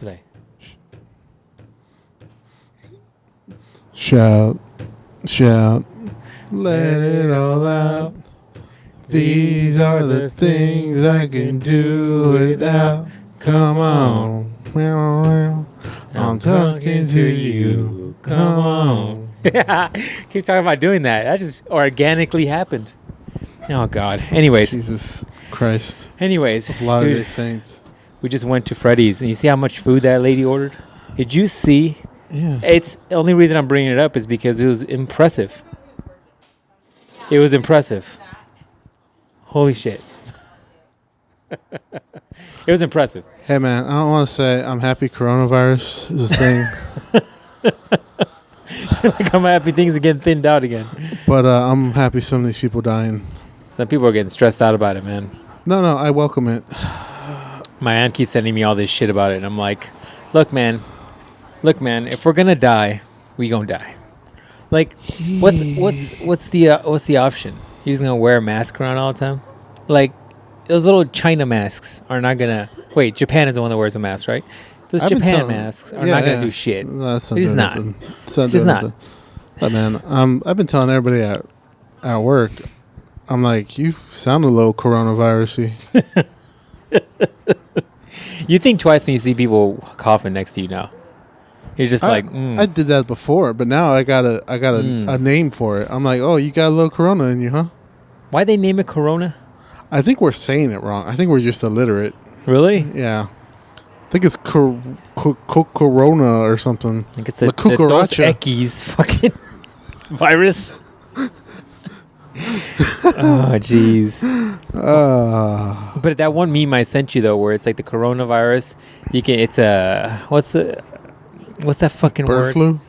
Should I? Shout, shout, let it all out. These are the things I can do without. Come on. I'm talking to you. Come on. Keep talking about doing that. That just organically happened. Oh, God. Anyways. Jesus Christ. Anyways. Of Latter-day Saints. We just went to Freddy's. And you see how much food that lady ordered? Did you see? Yeah. It's the only reason I'm bringing it up is because it was impressive. It was impressive. Holy shit. It was impressive. Hey, man, I don't want to say I'm happy coronavirus is a thing. Like I'm happy things are getting thinned out again. But I'm happy some of these people dying. Some people are getting stressed out about it, man. No, I welcome it. My aunt keeps sending me all this shit about it, and I'm like, look, man, if we're gonna die, we gonna die. Like, what's the option? You're just gonna wear a mask around all the time? Like, those little China masks are not gonna. Wait, Japan is the one that wears a mask, right? Those Japan masks are not gonna do shit. No, that's not It's doing not. nothing. It's not It's doing not. nothing. But man, I've been telling everybody at work, I'm like, you sound a little coronavirusy. You think twice when you see people coughing next to you now. You're just I did that before, but now I got a name for it. I'm like, oh, you got a little corona in you, huh? Why they name it Corona? I think we're saying it wrong. I think we're just illiterate. Really? Yeah. I think it's corona or something. I think it's the Dos cucaracha. Equis fucking virus. Oh, jeez. But that one meme I sent you though, where it's like the coronavirus, it's a what's that fucking Bird word? flu?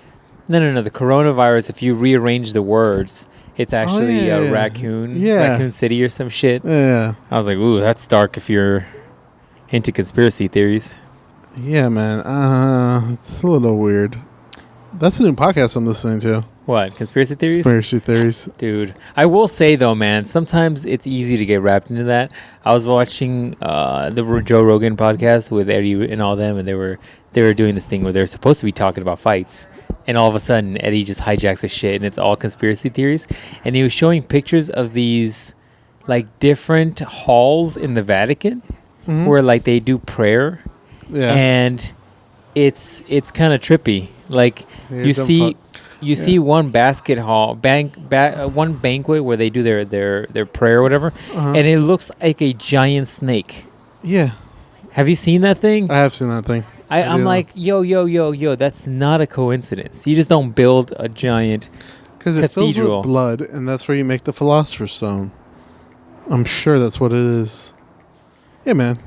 No. The coronavirus. If you rearrange the words, it's actually a raccoon. Yeah. Raccoon City or some shit. Yeah. I was like, ooh, that's dark. If you're into conspiracy theories. Yeah, man. It's a little weird. That's a new podcast I'm listening to. What? Conspiracy theories? Conspiracy theories. Dude, I will say though, man, sometimes it's easy to get wrapped into that. I was watching the Joe Rogan podcast with Eddie and all them, and they were doing this thing where they're supposed to be talking about fights, and all of a sudden Eddie just hijacks the shit, and it's all conspiracy theories. And he was showing pictures of these like different halls in the Vatican where like they do prayer, and it's kind of trippy. Like you see one one banquet where they do their prayer or whatever, and it looks like a giant snake. Yeah. Have you seen that thing? I have seen that thing. I'm like, yo, that's not a coincidence. You just don't build a giant because it fills with blood, and that's where you make the Philosopher's Stone. I'm sure that's what it is. Yeah, man.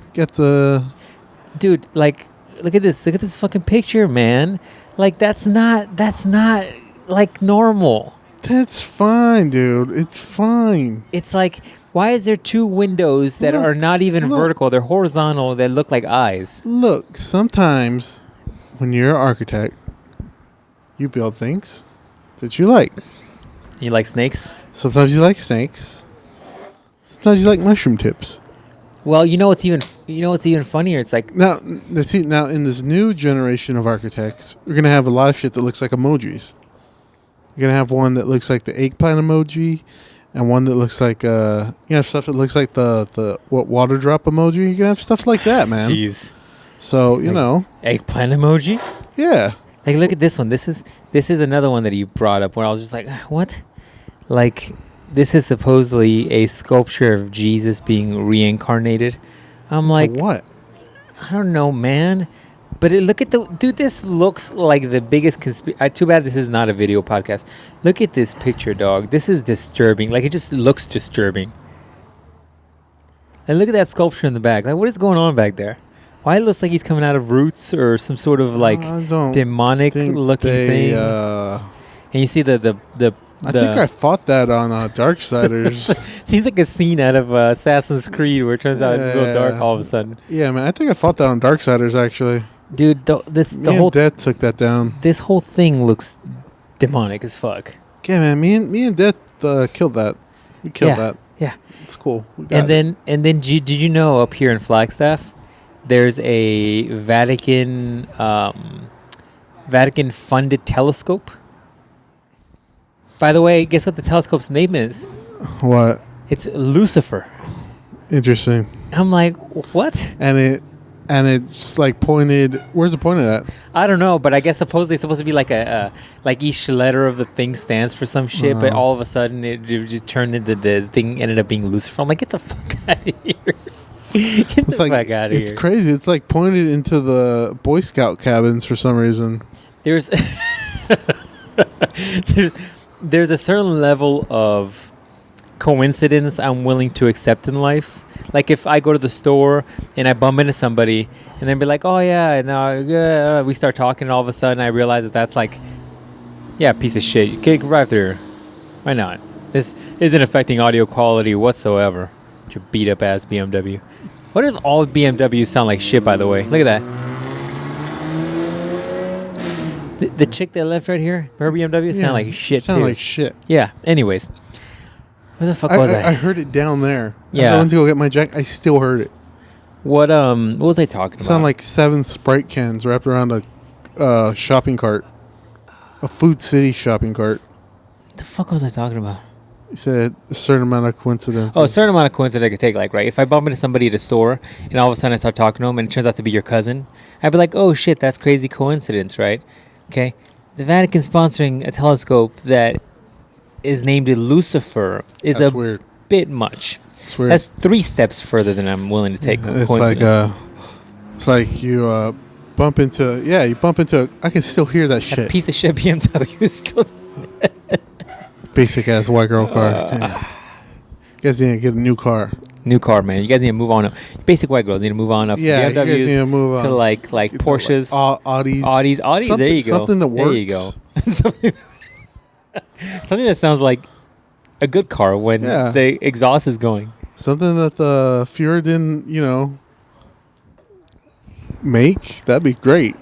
Dude, like, look at this fucking picture, man. Like, that's not like normal. That's fine, dude. It's fine. It's like, why is there two windows that are not even vertical? They're horizontal that look like eyes. Look, sometimes when you're an architect, you build things that you like. You like snakes? Sometimes you like snakes. Sometimes you like mushroom tips. Well, you know what's even funnier? It's like now in this new generation of architects, we're gonna have a lot of shit that looks like emojis. You're gonna have one that looks like the eggplant emoji, and one that looks like stuff that looks like the water drop emoji. You're gonna have stuff like that, man. Jeez. So you know, eggplant emoji. Yeah. Like, look at this one. This is another one that you brought up where I was just like, what? Like, this is supposedly a sculpture of Jesus being reincarnated. I'm like, what? I don't know, man. But look at dude. This looks like the biggest conspiracy. Too bad this is not a video podcast. Look at this picture, dog. This is disturbing. Like, it just looks disturbing. And look at that sculpture in the back. Like, what is going on back there? Why it looks like he's coming out of roots or some sort of like demonic looking thing. And you see the I think I fought that on Darksiders. Seems like a scene out of Assassin's Creed where it turns out it's real dark all of a sudden. Yeah, man. I think I fought that on Darksiders, actually. Dude, the whole Death took that down. This whole thing looks demonic as fuck. Yeah, man. Me and Death killed that. We killed that. Yeah. It's cool. And then did you know up here in Flagstaff, there's a Vatican funded telescope. By the way, guess what the telescope's name is? What? It's Lucifer. Interesting. I'm like, what? And it's like pointed. Where's it pointed at? I don't know, but I guess supposedly it's supposed to be like like each letter of the thing stands for some shit, but all of a sudden it just turned into the thing ended up being Lucifer. I'm like, get the fuck out of here. Get the fuck out of here. It's crazy. It's like pointed into the Boy Scout cabins for some reason. There's there's a certain level of coincidence I'm willing to accept in life. Like if I go to the store and I bump into somebody and then be like, oh yeah, no, we start talking and all of a sudden I realize that that's like, yeah, piece of shit. You can right there. Why not? This isn't affecting audio quality whatsoever. Your beat up ass BMW. What if all BMWs sound like shit, by the way? Look at that. The chick that left right here, her BMW sound like shit Sound too. like shit. Yeah. Anyways, where the fuck was I? I heard it down there. Yeah. As I went to go get my jack, I still heard it. What was I talking about? Sound like 7 Sprite cans wrapped around a shopping cart, a Food City shopping cart. What the fuck was I talking about? You said a certain amount of coincidence. Oh, a certain amount of coincidence I could take. Like, right, if I bump into somebody at a store and all of a sudden I start talking to them and it turns out to be your cousin, I'd be like, oh shit, that's crazy coincidence, right? Okay. The Vatican sponsoring a telescope that is named Lucifer is That's a weird. bit much. It's weird. That's 3 steps further than I'm willing to take. It's Coincidence. like you bump into. I can still hear that That shit. piece of shit BMW is still. Basic ass white girl car. Damn. You guys need to get a new car. New car, man. You guys need to move on up. Basic white girls need to move on up. Yeah, from you guys BMWs need to move to on. like It's Porsches, like Audis. Audis. There you go. Something that works. There you go. Something that sounds like a good car when the exhaust is going. Something that the Fuhrer didn't, make. That'd be great.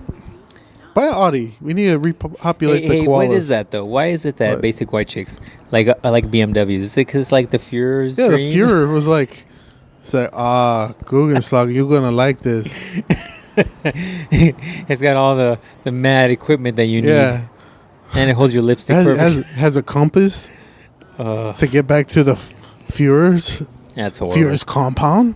Buy an Audi. We need to repopulate the koalas. What is that though? Why is it that What? basic white chicks like BMWs? Is it because like the Führer's Yeah, dreams? the Fuhrer was like, Guggenschlag, you're gonna like this. It's got all the mad equipment that you need. Yeah, And it holds your lipstick perfect. has a compass to get back to the Führer's. That's horrible. Führer's compound.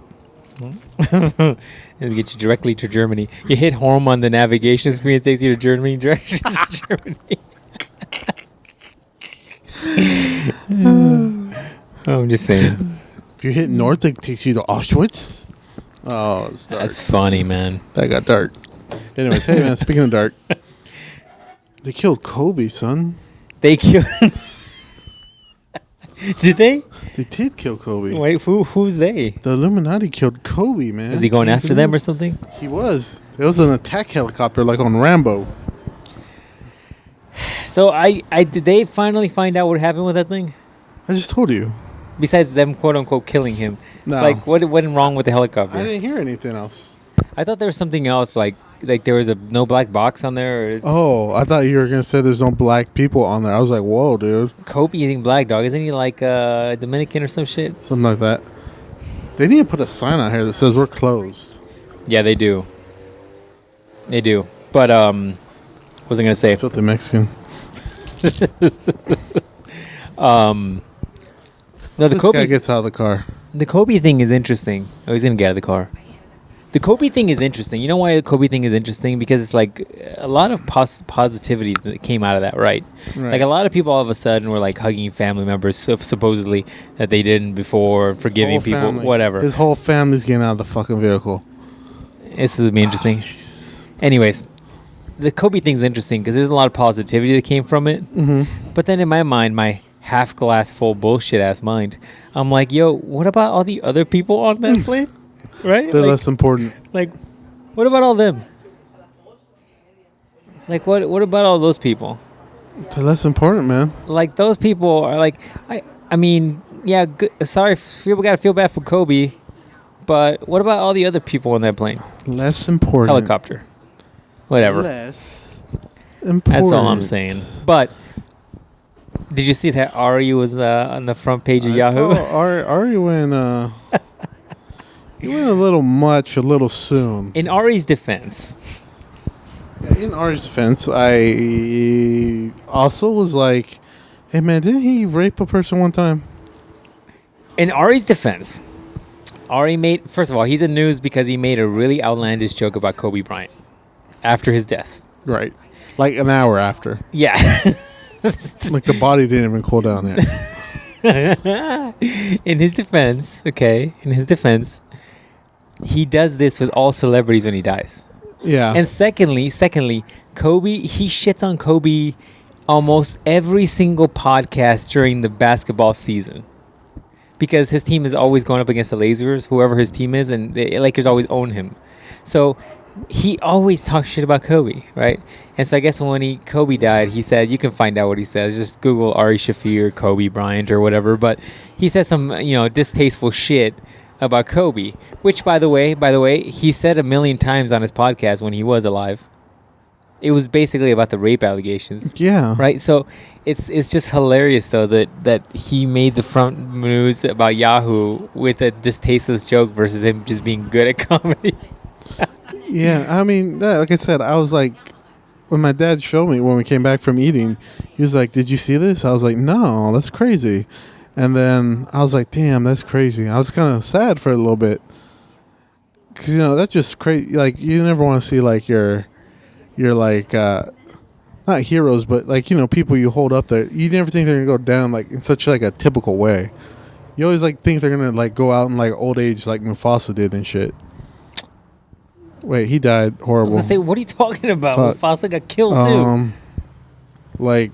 It'll get you directly to Germany. You hit home on the navigation screen, it takes you to Germany, directions to Germany. I'm just saying. If you hit north, it takes you to Auschwitz. Oh, it's dark. That's funny, man. That got dark. Anyways, hey man, speaking of dark, they killed Kobe, son. They killed. Did they? They did kill Kobe. Wait, who's they? The Illuminati killed Kobe, man. Is he going after them or something? He was. It was an attack helicopter like on Rambo. So did they finally find out what happened with that thing? I just told you. Besides them, quote unquote, killing him. No. Like, what went wrong with the helicopter? I didn't hear anything else. I thought there was something else, like there was no black box on there. Or Oh, I thought you were going to say there's no black people on there. I was like, whoa, dude. Kobe eating black dog. Isn't he like Dominican or some shit? Something like that. They need to put a sign out here that says we're closed. Yeah, they do. They do. But, what was I going to say? Filthy Mexican. No, the This Kobe guy gets out of the car. The Kobe thing is interesting. Oh, he's going to get out of the car. The Kobe thing is interesting. You know why the Kobe thing is interesting? Because it's like a lot of positivity that came out of that, right? Like a lot of people all of a sudden were like hugging family members supposedly that they didn't before, forgiving people, Family. whatever. His whole family's getting out of the fucking vehicle. This is going to be interesting. Anyways, the Kobe thing is interesting because there's a lot of positivity that came from it. Mm-hmm. But then in my mind, my half glass full bullshit ass mind, I'm like, yo, what about all the other people on that plane? Right? They're like, less important. Like, what about all them? Like, what about all those people? They're less important, man. Like, those people are like, I mean, yeah, sorry, people got to feel bad for Kobe, but what about all the other people on that plane? Less important. Helicopter. Whatever. Less important. That's all I'm saying. But, did you see that Ari was on the front page of Yahoo? Ari when He went a little much, a little soon. In Ari's defense, I also was like, hey, man, didn't he rape a person one time? in Ari's defense, Ari made, first of all, he's in news because he made a really outlandish joke about Kobe Bryant after his death. Right. Like an hour after. Yeah. Like the body didn't even cool down yet. In his defense, he does this with all celebrities when he dies. Yeah. And secondly, Kobe, he shits on Kobe almost every single podcast during the basketball season. Because his team is always going up against the Lakers, whoever his team is, and the Lakers always own him. So he always talks shit about Kobe, right? And so I guess when Kobe died, he said, you can find out what he says. Just Google Ari Shaffir, Kobe Bryant, or whatever. But he said some, distasteful shit about Kobe, which, by the way, he said a million times on his podcast when he was alive. It was basically about the rape allegations. Yeah. Right? So it's just hilarious, though, that he made the front news about Yahoo with a distasteful joke versus him just being good at comedy. Yeah, I mean, like I said, I was like, when my dad showed me when we came back from eating, he was like, did you see this? I was like, no, that's crazy. And then I was like, damn, that's crazy. I was kind of sad for a little bit. Because, that's just crazy. Like, you never want to see, like, your like, not heroes, but, like, people you hold up there. You never think they're going to go down, like, in such, like, a typical way. You always, like, think they're going to, like, go out in, like, old age like Mufasa did and shit. Wait, he died horrible. I was gonna say, what are you talking about? Mufasa got killed too. Like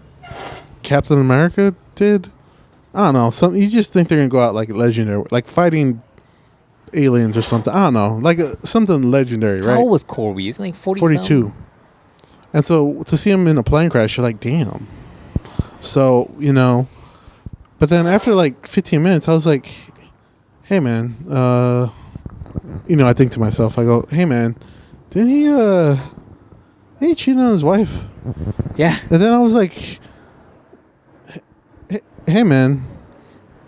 Captain America did. I don't know. You just think they're gonna go out like legendary, like fighting aliens or something. I don't know, like something legendary, right? How old was Corby? He's like 42. And so to see him in a plane crash, you're like, damn. So but then after like 15 minutes, I was like, hey man, I think to myself, I go, hey man, didn't he cheat on his wife? Yeah. And then I was like, hey man,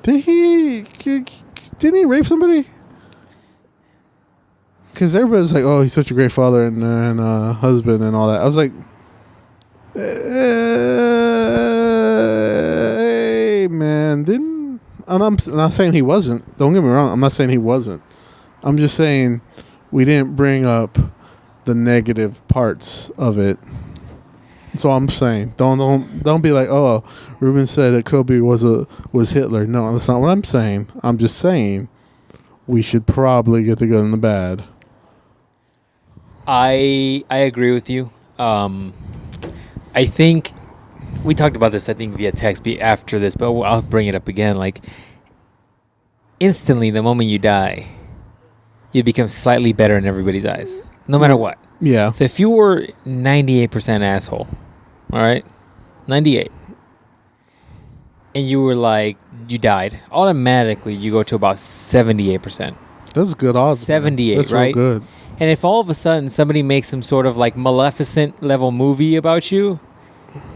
didn't he rape somebody? Because everybody's like, oh, he's such a great father and husband and all that. I was like, hey man, and I'm not saying he wasn't. Don't get me wrong. I'm not saying he wasn't. I'm just saying we didn't bring up the negative parts of it. So I'm saying don't be like, oh, Ruben said that Kobe was Hitler. No, that's not what I'm saying. I'm just saying we should probably get the good and the bad. I agree with you. I think we talked about this, I think, via text after this, but I'll bring it up again. Like, instantly, the moment you die, you become slightly better in everybody's eyes, no matter what. Yeah. So if you were 98% asshole, all right, 98, and you were like, you died, automatically you go to about 78%. That's good odds. 78, That's right? real good. And if all of a sudden somebody makes some sort of like Maleficent level movie about you,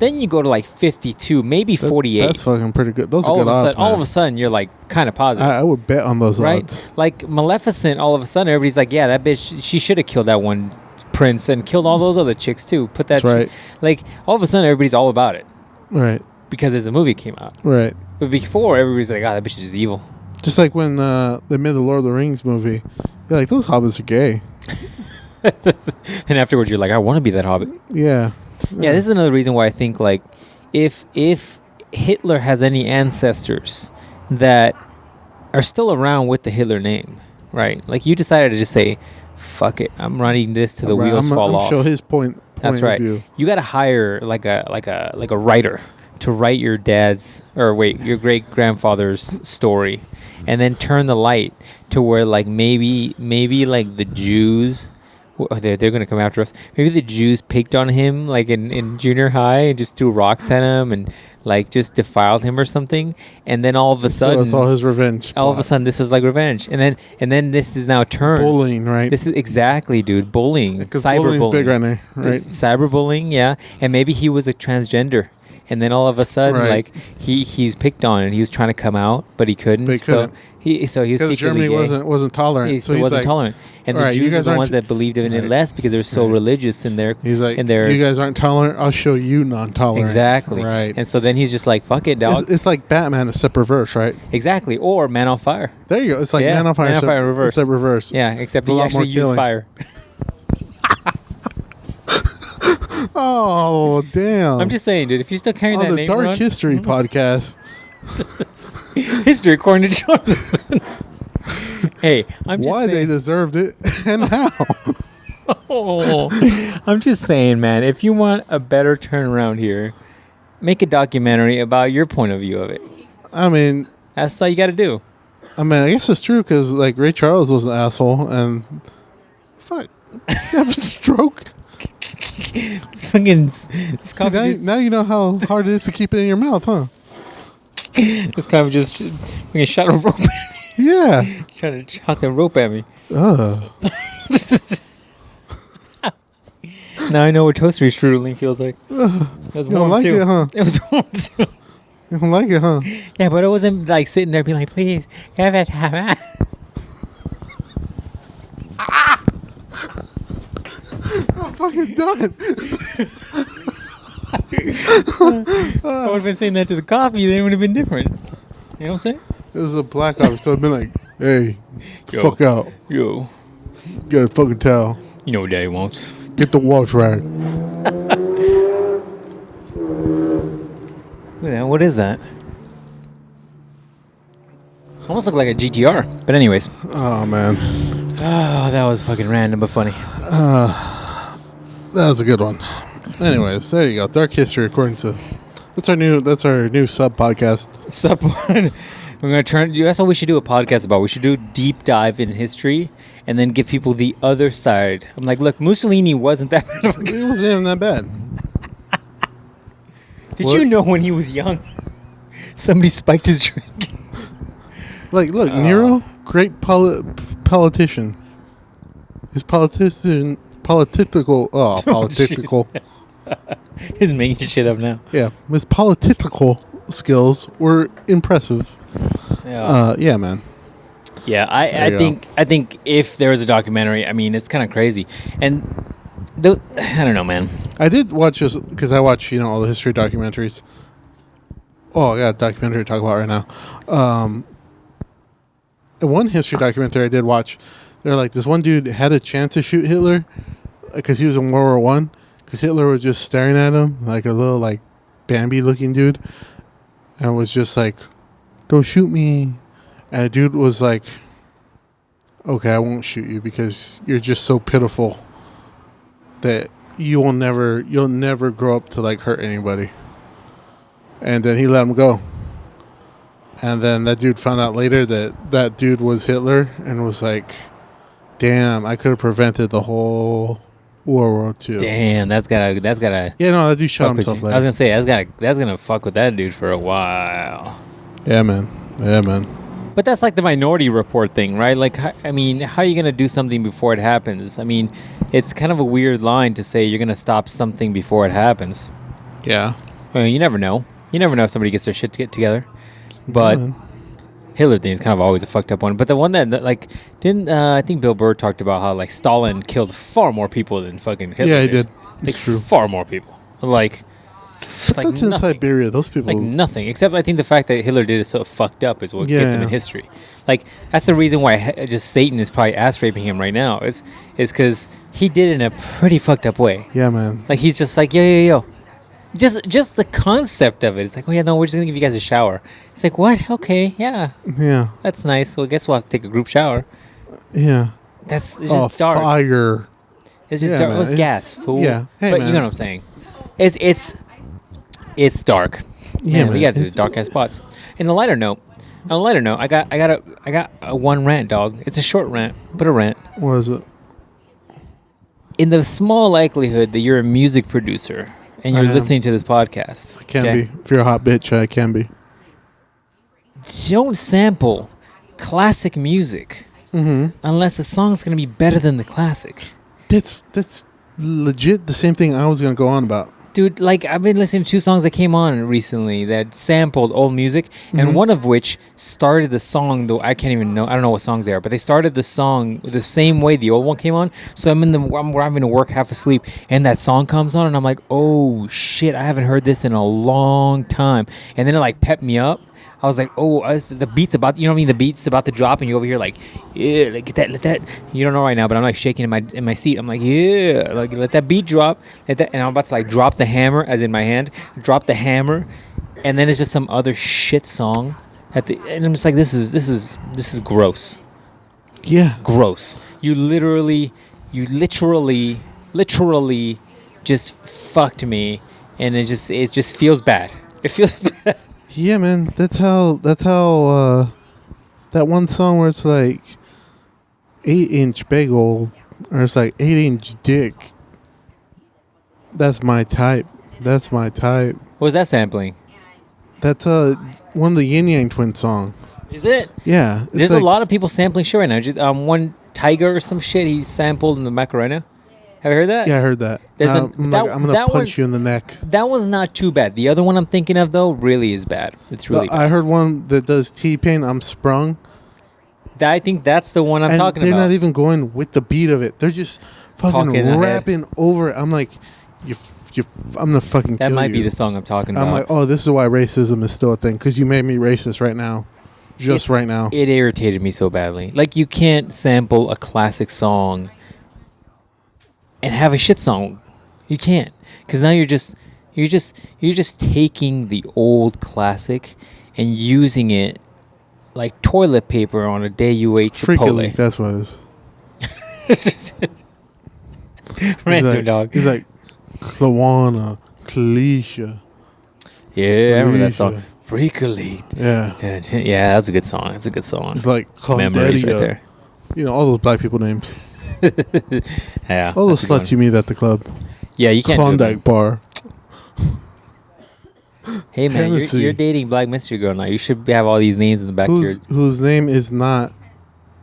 then you go to like 52, maybe 48. That's fucking pretty good. Those are good odds, man. All of a sudden, you're like kind of positive. I would bet on those odds. Right? Like Maleficent, all of a sudden, everybody's like, yeah, that bitch, she should have killed that one prince and killed all those other chicks too. Put that. That's right. Like, all of a sudden, everybody's all about it. Right. Because there's a movie came out. Right. But before, everybody's like, that bitch is just evil. Just like when they made the Lord of the Rings movie. You're like, those hobbits are gay. And afterwards, you're like, I want to be that hobbit. Yeah. Yeah, this is another reason why I think, like, if Hitler has any ancestors that are still around with the Hitler name, right? Like, you decided to just say, fuck it, I'm running this to the wheels fall off. Show his point That's right. of view. You got to hire like a writer to write your your great grandfather's story, and then turn the light to where like maybe like the Jews. They're going to come after us. Maybe the Jews picked on him like in junior high and just threw rocks at him and like just defiled him or something. And then all of a sudden, so that's all his revenge. All of a sudden, this is like revenge. And then this is now turned bullying, right? This is exactly, dude, bullying, Because cyberbullying. bullying's big right now, right? Cyberbullying, yeah. And maybe he was a transgender. and then all of a sudden, Right. like he's picked on, and he was trying to come out, but he couldn't. But he couldn't. So he was Because secretly Germany gay. wasn't tolerant. He so still he's wasn't like, tolerant, and "All the right, you Jews were guys the aren't ones that believed in it Right. less because they're so Right. religious in their. He's like, in their, you guys aren't tolerant. I'll show you non-tolerant. exactly. Right. And so then he's just like, "Fuck it, dog." It's like Batman, except reverse, right? Exactly. Or Man on Fire. There you go. It's like Yeah, Man on Fire, Man on Fire in reverse. except reverse. Yeah, except A he lot actually more used killing. fire. Oh, damn. I'm just saying, dude. If you're still carrying on that the name Dark around, History podcast. history according to Jonathan. Hey, I'm just Why they saying. deserved it and how. I'm just saying, man. If you want a better turnaround here, make a documentary about your point of view of it. I mean, That's all you got to do. I guess it's true because like Ray Charles was an asshole and fuck, you have a stroke. It's fucking. This See, now you know how hard it is to keep it in your mouth, huh? This guy was just fucking shot a rope. Yeah. Trying to chuck the rope at me. Ugh. Now I know what toaster strudling feels like. It was You don't warm like too. it, huh? It was warm too. You don't like it, huh? Yeah, but I wasn't like sitting there being like, please, have it, have it. I'm fucking done. If I would have been saying that to the coffee, then it would have been different. You know what I'm saying? It was a black office, so I'd been like, hey, Yo. fuck out. Yo, Get a fucking towel. you know what daddy wants. Get the wash rag. Look at that. What is that? Almost look like a GTR. But anyways. Oh, man. Oh, that was fucking random but funny. That was a good one. Anyways, there you go. Dark History according to... That's our new sub podcast. Sup? We're gonna turn. That's what we should do a podcast about. We should do a deep dive in history and then give people the other side. I'm like, look, Mussolini wasn't that bad of a guy. It wasn't even that bad. Did What? you know when he was young, somebody spiked his drink? Like, look, Nero, great politician. His political. He's making shit up now. Yeah, his political skills were impressive. Yeah, man. Yeah, There you I think if there was a documentary, I mean, it's kind of crazy, and I don't know, man. I did watch this because I watch, all the history documentaries. Oh, I got a documentary to talk about right now. One history documentary I did watch, they're like, this one dude had a chance to shoot Hitler because he was in World War One. Because Hitler was just staring at him like a little like Bambi-looking dude, and was just like, "Don't shoot me." And the dude was like, "Okay, I won't shoot you because you're just so pitiful that you'll never grow up to like hurt anybody." And then he let him go. And then that dude found out later that dude was Hitler and was like, "Damn, I could have prevented the whole World War II." Damn, that's gotta. Yeah, no, that dude shot fuck with himself you. I later. was gonna say that's gonna fuck with that dude for a while. Yeah, man. But that's like the Minority Report thing, right? Like, I mean, how are you going to do something before it happens? I mean, it's kind of a weird line to say you're going to stop something before it happens. Yeah. I mean, you never know. You never know if somebody gets their shit to get together. But Hitler thing is kind of always a fucked up one. But the one that like, didn't, I think Bill Burr talked about how, like, Stalin killed far more people than fucking Hitler Yeah, he did. Like, It's true. far more people. Like That's in nothing. Siberia. Those people. Like nothing, except I think the fact that Hitler did it so fucked up is what gets him Yeah. in history. Like that's the reason why just Satan is probably ass raping him right now. Is because he did it in a pretty fucked up way. Yeah, man. Like he's just like yo. Just the concept of it. It's like, oh yeah, no, we're just gonna give you guys a shower. It's like, what? Okay, yeah, Yeah. that's nice. Well, I guess we'll have to take a group shower. Yeah. It's just dark. Fire. It's just Yeah, dark. man. Well, it's gas, fool. Yeah. Hey, but man. you know what I'm saying. It's dark. Yeah, Man, we man. got these dark ass spots. On a lighter note, I got a one rant, dog. It's a short rant, but a rant. What is it? In the small likelihood that you're a music producer and I you're am. listening to this podcast, I can okay, be. If you're a hot bitch, I can be. don't sample classic music unless the song's gonna be better than the classic. That's legit the same thing I was gonna go on about. Dude, like I've been listening to 2 songs that came on recently that sampled old music, and one of which started the song. Though I can't even know, I don't know what songs they are, but they started the song the same way the old one came on. So I'm having to work half asleep, and that song comes on, and I'm like, oh shit, I haven't heard this in a long time, and then it like pepped me up. I was like, the beat's about, you know what I mean? The beat's about to drop, and you over here like, yeah, like, get that, let that. You don't know right now, but I'm like shaking in my seat. I'm like, yeah, like let that beat drop, let that, and I'm about to like drop the hammer, as in my hand, drop the hammer, and then it's just some other shit song and I'm just like, this is gross. Yeah. Gross. You literally just fucked me, and it just feels bad. It feels bad. Yeah, man. That's how that one song where it's like 8-inch bagel, or it's like 8-inch dick. That's my type. That's my type. What was that sampling? That's one of the Yin Yang Twin song. Is it? Yeah. There's like, a lot of people sampling shit right now. Just, one Tiger or some shit he sampled in the Macarena. Have you heard that? Yeah, I heard that. I'm gonna punch you in the neck. That was not too bad. The other one I'm thinking of though really is bad. It's really bad. I heard one that does T-Pain, I'm Sprung. I think that's the one I'm talking about. They're not even going with the beat of it. They're just fucking rapping over it. I'm like, I'm gonna fucking kill you. That might be the song I'm talking about. I'm like, oh, this is why racism is still a thing, because you made me racist right now. Right now. It irritated me so badly. Like, you can't sample a classic song and have a shit song. You can't, because now you're just taking the old classic and using it like toilet paper on a day you ate Chipotle. Freakily, that's what it is. Random dog. He's like, Lawana, Kalisha. Yeah, I remember that song. Freakily. Yeah. Yeah, that's a good song. It's a good song. It's like Memories right there. You know, all those black people names. Yeah. All those sluts you meet at the club. Yeah, you can't Klondike bar. Hey, man, you're dating Black Mystery Girl now. You should have all these names in the backyard. Whose name is not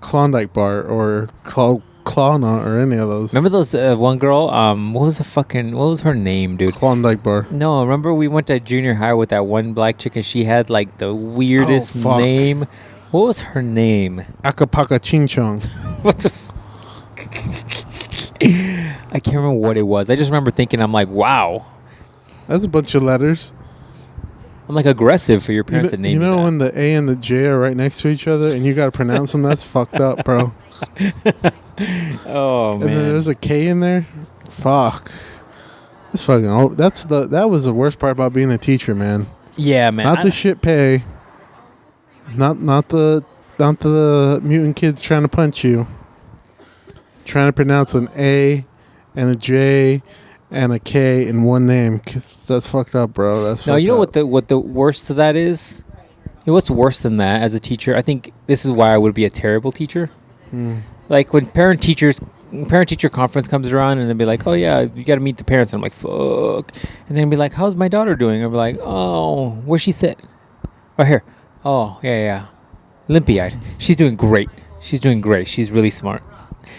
Klondike bar or Klana or any of those. Remember those one girl? What was her name, dude? Klondike bar. No, remember we went to junior high with that one black chick and she had like the weirdest name. What was her name? Akapaka Ching Chong. What the I can't remember what it was. I just remember thinking, I'm like, wow. That's a bunch of letters. I'm like aggressive for your parents to name you know that. when the A and the J are right next to each other and you got to pronounce them? That's fucked up, bro. Oh, man. And then there's a K in there? Fuck. That's fucking... that was the worst part about being a teacher, man. Yeah, man. Not the shit pay. Not the mutant kids trying to punch you. Trying to pronounce an A and a J and a K in one name. That's fucked up, bro. That's no, fucked you know up. what the worst of that is? You know what's worse than that as a teacher? I think this is why I would be a terrible teacher. Like when parent-teacher conference comes around and they'll be like, oh yeah, you got to meet the parents. And I'm like, fuck. And then be like, how's my daughter doing? I'll be like, oh, where's she sit? Right here. Oh, yeah. Limpy-eyed. She's doing great. She's really smart.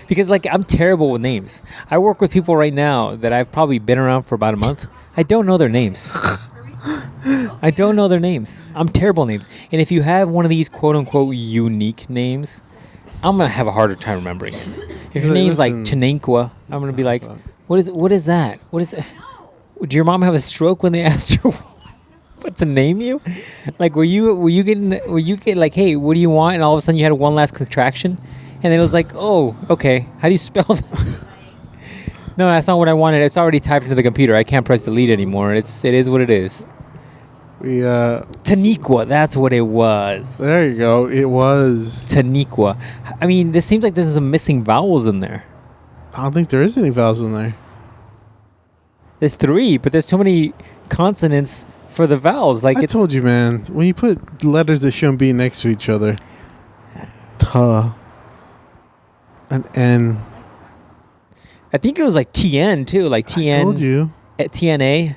Because, like, I'm terrible with names. I work with people right now that I've probably been around for about a month. I don't know their names. I'm terrible names. And if you have one of these quote-unquote unique names, I'm going to have a harder time remembering it. If your name's like Chinenqua, I'm going to be like, what is that? What is it? Did your mom have a stroke when they asked her what to name you? Like, were you getting like, hey, what do you want? And all of a sudden you had one last contraction? And then it was like, oh, okay. How do you spell that? No, that's not what I wanted. It's already typed into the computer. I can't press delete anymore. It is what it is. Taniqua, that's what it was. There you go. It was Taniqua. I mean, this seems like there's some missing vowels in there. I don't think there is any vowels in there. There's 3, but there's too many consonants for the vowels. Like I told you, man. When you put letters that shouldn't be next to each other, an N. I think it was like TN too, like TN. I told you. TNA.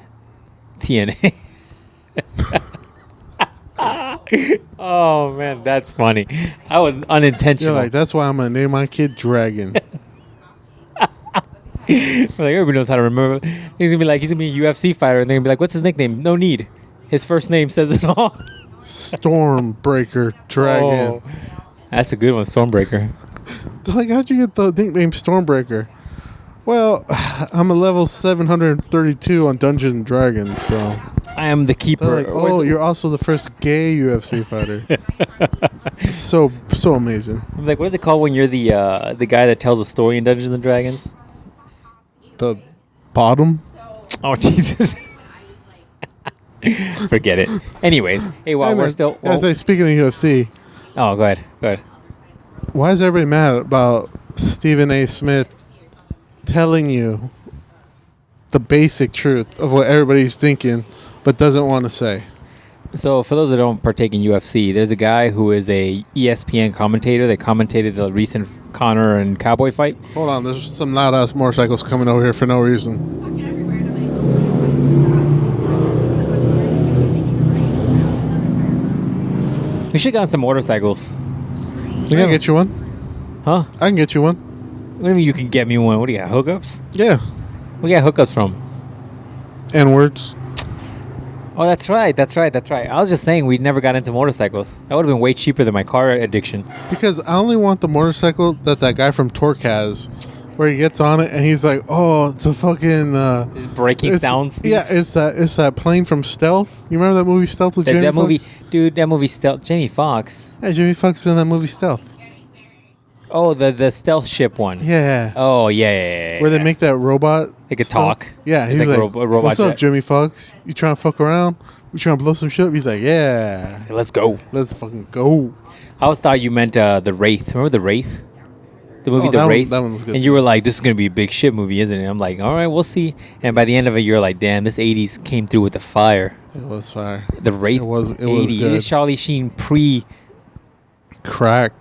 Oh man, that's funny. I was unintentional. You're like, that's why I'm gonna name my kid Dragon. Everybody knows how to remember. He's gonna be a UFC fighter, and they're gonna be like, "What's his nickname?" No need. His first name says it all. Stormbreaker Dragon. Oh, that's a good one, Stormbreaker. They're like, how'd you get the nickname Stormbreaker? Well, I'm a level 732 on Dungeons and Dragons, so. I am the keeper. Like, oh, you're also the first gay UFC fighter. so amazing. I'm like, what is it called when you're the guy that tells a story in Dungeons and Dragons? The bottom. Oh Jesus. Forget it. Anyways, hey, while we're still. As I speaking of UFC. Oh, go ahead. Why is everybody mad about Stephen A. Smith telling you the basic truth of what everybody's thinking, but doesn't want to say? So, for those that don't partake in UFC, there's a guy who is a ESPN commentator that commentated the recent Conor and Cowboy fight. Hold on, there's some loud ass motorcycles coming over here for no reason. We should have gotten some motorcycles. I can get you one. Huh? I can get you one. What do you mean you can get me one? What do you got, hookups? Yeah. Where you got hookups from? N-words. Oh, that's right. I was just saying we never got into motorcycles. That would have been way cheaper than my car addiction. Because I only want the motorcycle that guy from Torque has, where he gets on it and he's like, oh, it's a fucking... It's breaking sound speeds? Yeah, it's that plane from Stealth. You remember that movie Stealth with Jamie Foxx? That movie Stealth. Jamie Foxx. Yeah, Jamie Foxx is in that movie Stealth. Oh, the stealth ship one. Yeah. Oh, yeah. Where they make that robot. They could talk. Yeah, he's like a robot what's up, Jimmy Fox? You trying to fuck around? We trying to blow some shit up? He's like, yeah. Say, let's go. Let's fucking go. I always thought you meant The Wraith. Remember The Wraith? The movie The Wraith? That one was good. And you were like, this is going to be a big shit movie, isn't it? I'm like, all right, we'll see. And by the end of it, you're like, damn, this 80s came through with the fire. It was fire. The Wraith. It was 80. good. It is Charlie Sheen Crack.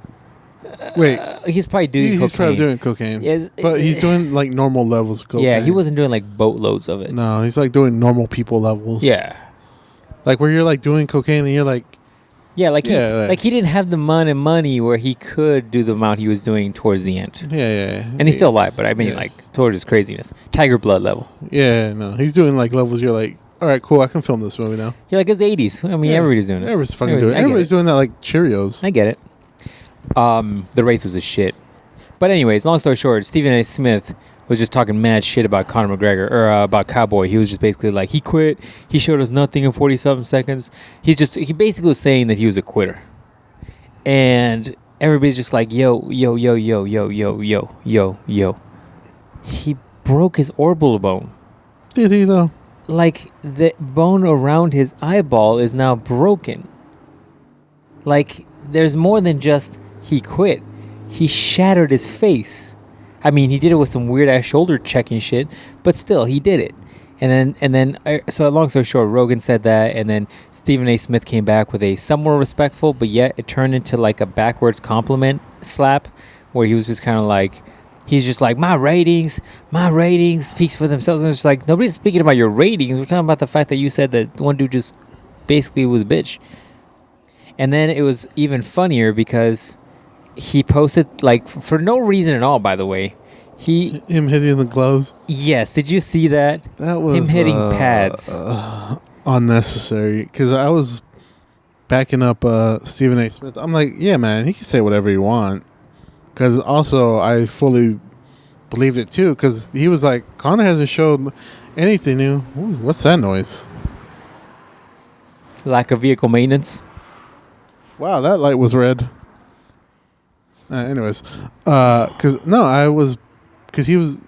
Wait. He's probably doing cocaine. He's probably doing cocaine. Yes, but he's doing like normal levels of cocaine. Yeah, he wasn't doing like boatloads of it. No, he's like doing normal people levels. Yeah. Like where you're like doing cocaine and you're like... Yeah, like he didn't have the money where he could do the amount he was doing towards the end. Yeah. And he's still alive, but I mean like towards his craziness. Tiger Blood level. Yeah, no. He's doing like levels you're like, all right, cool, I can film this movie now. You're like, it's 80s. I mean, everybody's doing it. Everybody's fucking doing it. Everybody's doing that like Cheerios. I get it. The Wraith was a shit. But anyways, long story short, Stephen A. Smith was just talking mad shit about Conor McGregor, or about Cowboy. He was just basically like, he quit. He showed us nothing in 40-something seconds. He basically was saying that he was a quitter. And everybody's just like, yo. He broke his orbital bone. Did he though? Like, the bone around his eyeball is now broken. Like, there's more than just he quit. He shattered his face. I mean, he did it with some weird ass shoulder checking shit, but still, he did it. And then, so long story short, Rogan said that, and then Stephen A. Smith came back with a somewhat respectful, but yet it turned into like a backwards compliment slap, where he was just kind of like, he's just like, my ratings speaks for themselves. And it's like, nobody's speaking about your ratings. We're talking about the fact that you said that one dude just basically was a bitch. And then it was even funnier because he posted, like, for no reason at all, by the way. Him hitting the gloves? Yes. Did you see that? That was... him hitting pads. Unnecessary. Because I was backing up Stephen A. Smith. I'm like, yeah, man, he can say whatever you want. Because also, I fully believed it, too. Because he was like, Conor hasn't showed anything new. Ooh, what's that noise? Lack of vehicle maintenance. Wow, that light was red. Anyways, because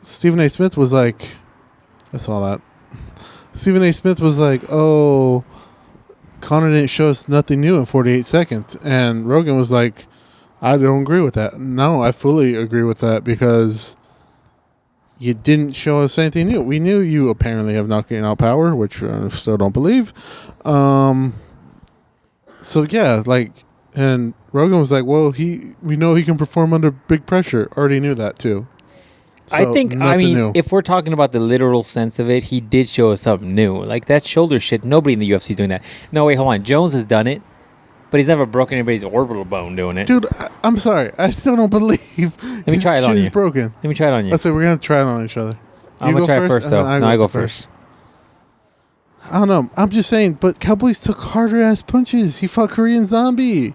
Stephen A. Smith was like, I saw that. Stephen A. Smith was like, oh, Conor didn't show us nothing new in 48 seconds. And Rogan was like, I don't agree with that. No, I fully agree with that because you didn't show us anything new. We knew you apparently have knocking out power, which I still don't believe. So yeah, like, and Rogan was like, well, we know he can perform under big pressure. Already knew that too. So I mean, new. If we're talking about the literal sense of it, he did show us something new. Like that shoulder shit, nobody in the UFC is doing that. No, wait, hold on. Jones has done it, but he's never broken anybody's orbital bone doing it. Dude, I'm sorry. I still don't believe Let me try it on you. He's broken. Let me try it on you. Let's say we're going to try it on each other. I'm going to try first, though. I go first. I don't know. I'm just saying, but Cowboys took harder ass punches. He fought Korean Zombie.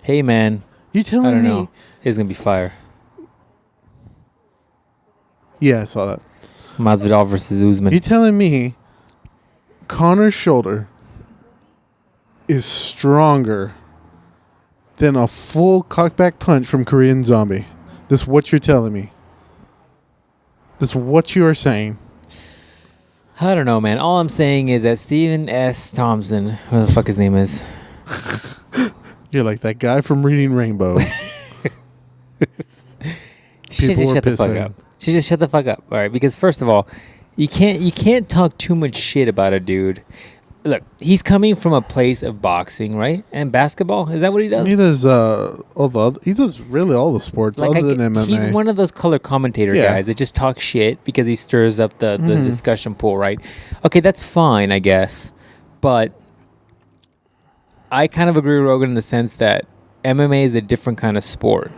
Hey, man. You telling me? Know. It's going to be fire. Yeah, I saw that. Masvidal versus Usman. You telling me Conor's shoulder is stronger than a full cockback punch from Korean Zombie? This is what you're telling me. This is what you are saying. I don't know, man. All I'm saying is that Stephen S. Thompson, who the fuck his name is. You're like that guy from Reading Rainbow. She just shut the fuck up. She just shut the fuck up. All right, because first of all, you can't talk too much shit about a dude. Look, he's coming from a place of boxing, right? And basketball. Is that what he does? He does he does really all the sports other than MMA. He's one of those color commentator guys that just talk shit because he stirs up the discussion pool, right? Okay, that's fine, I guess. But I kind of agree with Rogan in the sense that MMA is a different kind of sport.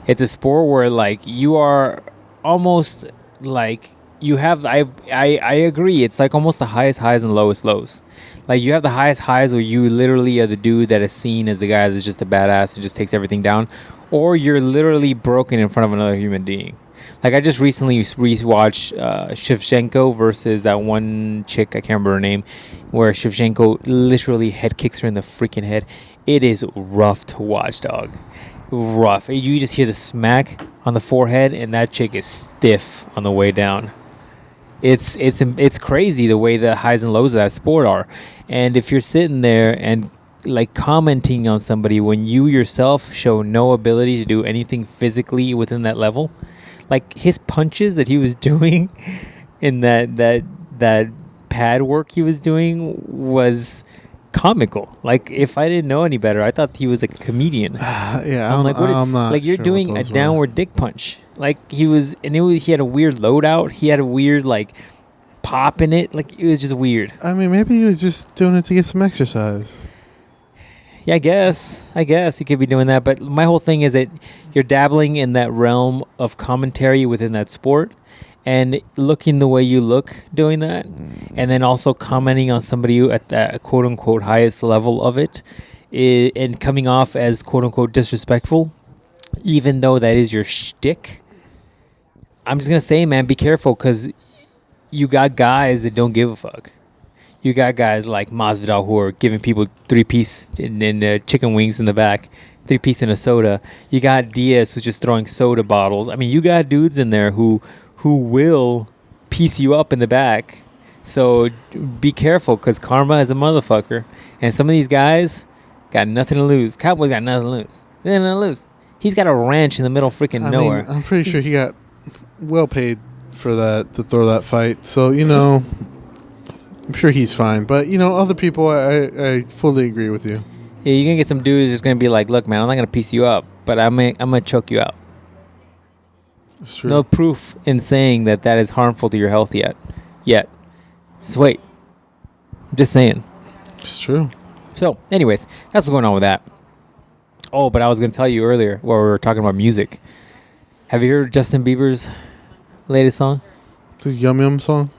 It's a sport where like you are almost like you have I agree, it's like almost the highest highs and lowest lows. Like you have the highest highs where you literally are the dude that is seen as the guy that's just a badass and just takes everything down, or you're literally broken in front of another human being. Like I just recently rewatched Shevchenko versus that one chick, I can't remember her name, where Shevchenko literally head kicks her in the freaking head. It is rough to watch, dog. Rough. You just hear the smack on the forehead and that chick is stiff on the way down. It's crazy the way the highs and lows of that sport are. And if you're sitting there and like commenting on somebody when you yourself show no ability to do anything physically within that level, like his punches that he was doing in that pad work he was doing was comical. Like if I didn't know any better, I thought he was like a comedian. I'm not like you're sure doing a downward dick punch. Like he had a weird loadout. He had a weird like pop in it. Like it was just weird. I mean, maybe he was just doing it to get some exercise. Yeah, I guess he could be doing that. But my whole thing is that you're dabbling in that realm of commentary within that sport, and looking the way you look doing that, and then also commenting on somebody at the quote unquote highest level of it, and coming off as quote unquote disrespectful, even though that is your shtick. I'm just gonna say, man, be careful, because you got guys that don't give a fuck. You got guys like Masvidal who are giving people 3-piece and chicken wings in the back, 3-piece and a soda. You got Diaz who's just throwing soda bottles. I mean, you got dudes in there who will piece you up in the back. So be careful, because karma is a motherfucker. And some of these guys got nothing to lose. Cowboys got nothing to lose. They got nothing to lose. He's got a ranch in the middle of freaking nowhere. I'm pretty sure he got well paid for that, to throw that fight. So, I'm sure he's fine. But, other people, I fully agree with you. Yeah, you're going to get some dude who's just going to be like, look, man, I'm not going to piece you up, but I'm going to choke you out. It's true. No proof in saying that is harmful to your health yet. Just wait. I'm just saying. It's true. So, anyways, that's what's going on with that. Oh, but I was going to tell you earlier while we were talking about music. Have you heard Justin Bieber's latest song? This Yum Yum song?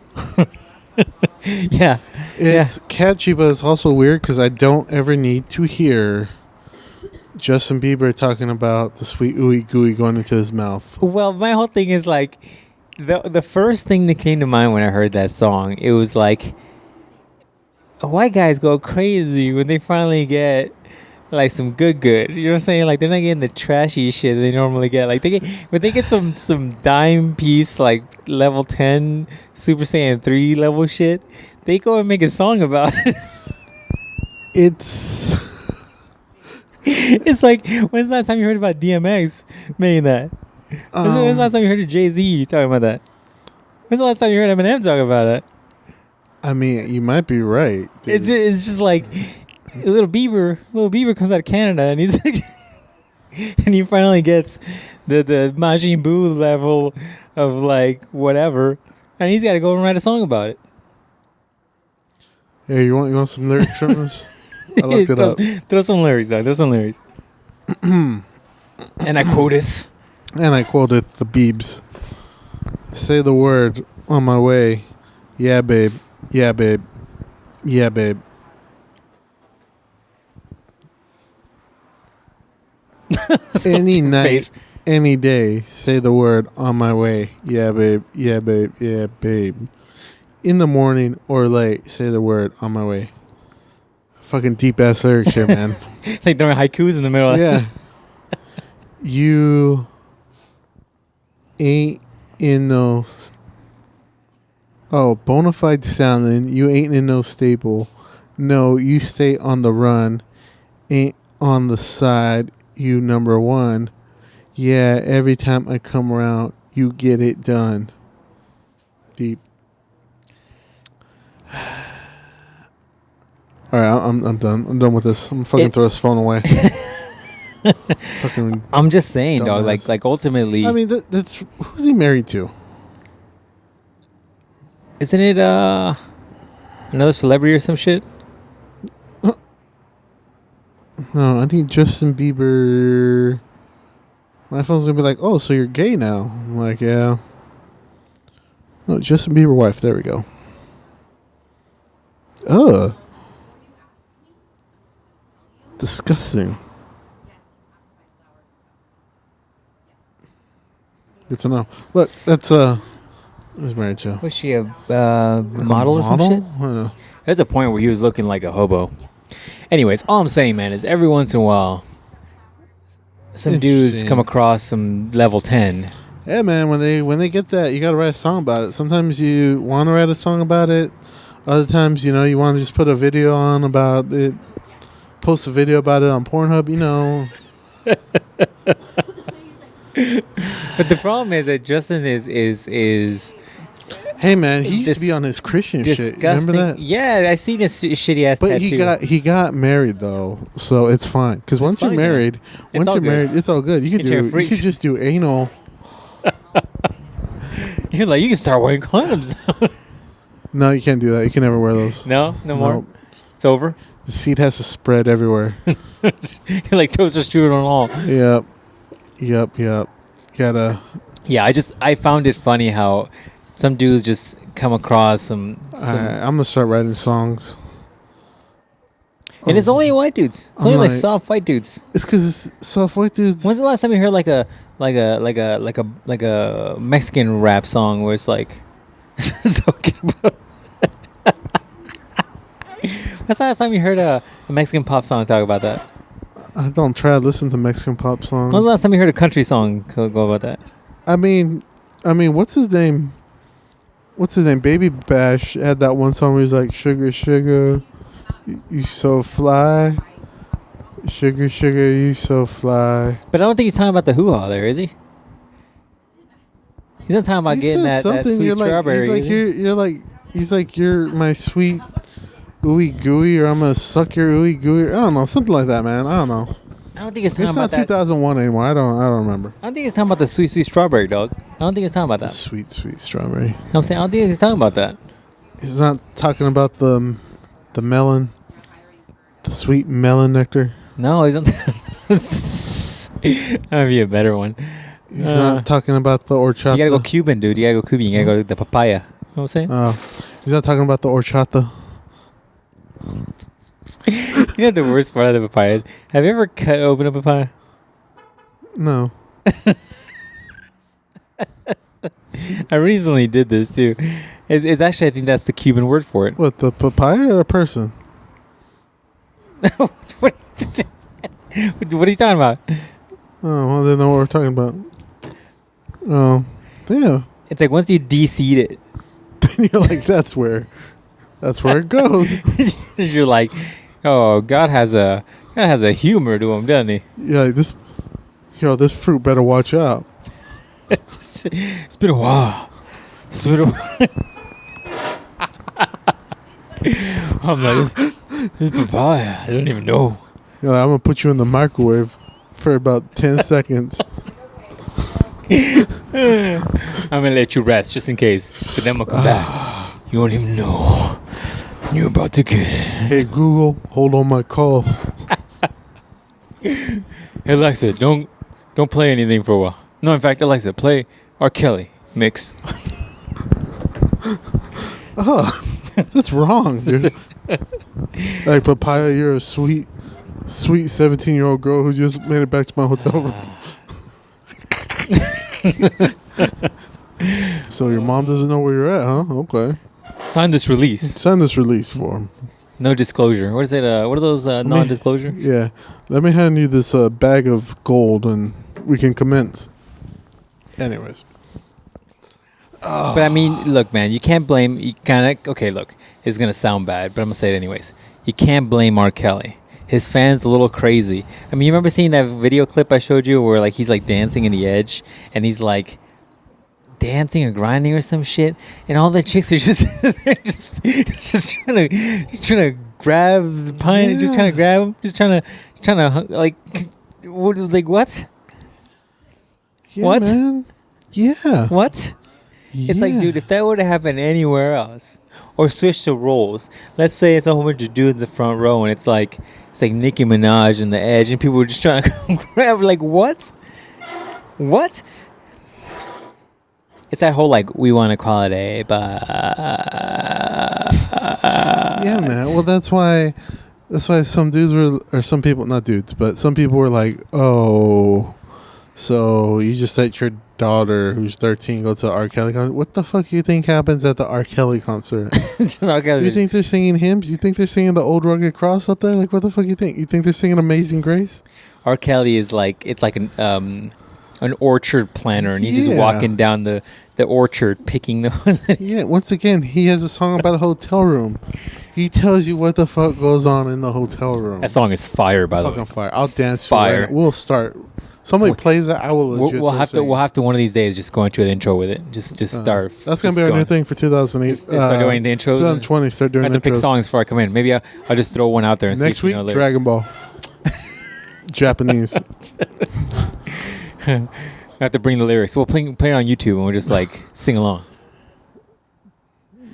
Yeah. It's catchy, but it's also weird because I don't ever need to hear Justin Bieber talking about the sweet ooey gooey going into his mouth. Well, my whole thing is like, the first thing that came to mind when I heard that song, it was like, white guys go crazy when they finally get like some good. You know what I'm saying? Like they're not getting the trashy shit they normally get. Like when they get some dime piece like level 10 Super Saiyan 3 level shit, they go and make a song about it. It's like, when's the last time you heard about DMX making that? When's the last time you heard of Jay-Z talking about that? When's the last time you heard Eminem talking about it? I mean, you might be right, dude. It's just like Little Bieber comes out of Canada and he's and he finally gets the Majin Buu level of like whatever, and he's got to go and write a song about it. Hey, you want some lyrics from this? I looked it up. Throw some lyrics, though. Throw some lyrics. And I quoteth. And I quoted the Biebs. Say the word. On my way. Yeah, babe. Yeah, babe. Yeah, babe. Any night, face. any day. Say the word. On my way. Yeah, babe. Yeah, babe. Yeah, babe. In the morning or late. Say the word. On my way. Fucking deep ass lyrics here, man. It's like throwing haikus in the middle. Yeah. You ain't in no. Oh, bona fide sounding. You ain't in no staple. No, you stay on the run. Ain't on the side. You number one. Yeah, every time I come around, you get it done. Deep. All right, I'm done. I'm done with this. I'm fucking throw this phone away. Fucking. I'm just saying, dog. dumbass. Like ultimately, I mean, that's who's he married to? isn't it another celebrity or some shit? No, I need Justin Bieber. My phone's gonna be like, "Oh, so you're gay now?" I'm like, "Yeah." No, Justin Bieber wife. There we go. Ugh. Disgusting. Good to know. Look, that's who's married to? Was she a model or some shit? There's a point where he was looking like a hobo. Anyways, all I'm saying, man, is every once in a while, some dudes Interesting. come across some level 10. Yeah, man. When they get that, you gotta write a song about it. Sometimes you want to write a song about it. Other times, you want to just put a video on about it. Post a video about it on Pornhub. But the problem is that Justin is Hey, man, he used to be on his Christian shit. disgusting. Remember that? Yeah, I seen his shitty ass But tattoo. he got married though, so it's fine. Because once fine, you're married, man. It's all good. it's all good. You Into your could freaks. just do anal. You're like, you can start wearing condoms. No, you can't do that. You can never wear those. No more. Nope. It's over. The seed has to spread everywhere. You're like toaster strudel and all. Yep. Gotta. Yeah, I found it funny how some dudes just come across some I'm gonna start writing songs. and it's only white dudes. It's I'm only like like- soft white dudes. It's because it's soft white dudes. When's the last time you heard like a Mexican rap song where it's like talking about When's the last time you heard a Mexican pop song talk about that? I don't try to listen to Mexican pop songs. When's the last time you heard a country song go about that? I mean, what's his name? Baby Bash had that one song where he's like, "Sugar, sugar, you so fly. Sugar, sugar, you so fly." But I don't think he's talking about the hoo-ha there, is he? He's not talking about He getting says that sweet you're strawberry. Like, is he? he's like, you're my sweet ooey gooey, or I'm gonna suck your ooey gooey. I don't know, something like that, man. I don't know. I don't think it's talking It's about not that. 2001 anymore. I don't remember. I don't think he's talking about the sweet strawberry, dog. I don't think he's talking about The that. sweet strawberry. I'm saying I don't think he's talking about that. He's not talking about the melon, the sweet melon nectar. No, he's not. That'd be a better one. He's not talking about the horchata. You gotta go Cuban, dude. You gotta go Cuban. You gotta go to the papaya. You know what I'm saying? He's not talking about the horchata. You know the worst part of the papaya is? Have you ever cut open a papaya? No. I recently did this too. It's actually, I think that's the Cuban word for it. What, the papaya or a person? what are you talking about? Oh, well, they know what we're talking about. Oh, yeah. It's like once you de-seed it, Then you're like, that's where it goes. you're like, oh, God has a humor to him, doesn't he? Yeah, like this fruit better watch out. It's been a while. I'm like, this papaya. I don't even know. You're like, I'm gonna put you in the microwave for about 10 seconds. I'm gonna let you rest just in case, but then I'm gonna come back. You won't even know. You're about to get it. Hey Google, hold on my call. Hey Alexa, don't play anything for a while. No, in fact, Alexa, play R. Kelly mix. Oh, that's wrong, dude. Like, Papaya, you're a sweet 17-year-old girl who just made it back to my hotel room. So your mom doesn't know where you're at, huh? Okay. Sign this release. Sign this release form. No disclosure. What is it? What are those non-disclosure? Yeah. Let me hand you this bag of gold and we can commence. Anyways. But I mean, look, man, you can't blame. You kind of okay. Look, it's gonna sound bad, but I'm gonna say it anyways. You can't blame R. Kelly. His fans a little crazy. I mean, you remember seeing that video clip I showed you where like he's like dancing in the edge and he's like dancing or grinding or some shit, and all the chicks are just they're just trying to grab the pine, just trying to grab him, just trying to like what? Yeah, What? Man. Yeah. What? It's like, dude, if that were to happen anywhere else, or switch the roles, let's say it's a whole bunch of dudes in the front row, and it's like Nicki Minaj on the edge, and people were just trying to grab, like, what? What? It's that whole, like, we want equality, but... Yeah, man. Well, that's why some dudes were, or some people, not dudes, but some people were like, oh, so you just let your daughter who's 13 go to the R. Kelly concert? What the fuck do you think happens at the R. Kelly concert? You think they're singing hymns? You think they're singing the Old Rugged Cross up there? Like, what the fuck you think? You think they're singing Amazing Grace? R. Kelly is like, it's like an orchard planter, and he's just walking down the orchard picking the... Yeah, once again, he has a song about a hotel room. He tells you what the fuck goes on in the hotel room. That song is fire, by the way. Fucking fire. I'll dance fire. to it. We'll start... Somebody plays that, I will legit we'll have to one of these days just go into an intro with it. Just start. That's gonna be our new thing for 2008. Start doing the intros. 2020. Start doing. I have to pick songs before I come in. Maybe I'll just throw one out there. And next see if week, lyrics. Dragon Ball. Japanese. I have to bring the lyrics. We'll play it on YouTube and we'll just like sing along.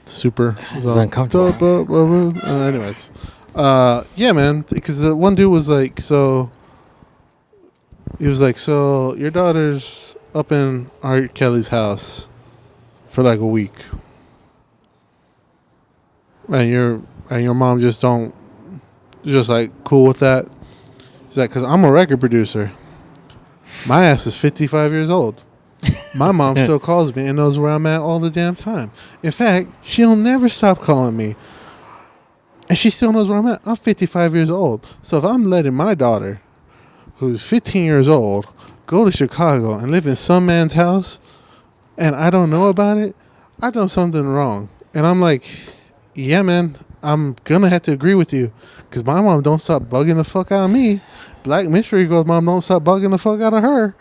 Super. This is uncomfortable. Anyways, yeah, man. Because the one dude was like, so. He was like, so your daughter's up in R. Kelly's house for like a week, and your mom just like cool with that. He's like, because I'm a record producer. My ass is 55 years old. My mom still calls me and knows where I'm at all the damn time. In fact, she'll never stop calling me. And she still knows where I'm at. I'm 55 years old. So if I'm letting my daughter, who's 15 years old, go to Chicago and live in some man's house, and I don't know about it, I've done something wrong. And I'm like, yeah, man, I'm going to have to agree with you. Because my mom don't stop bugging the fuck out of me. Black Mystery Girl's mom don't stop bugging the fuck out of her.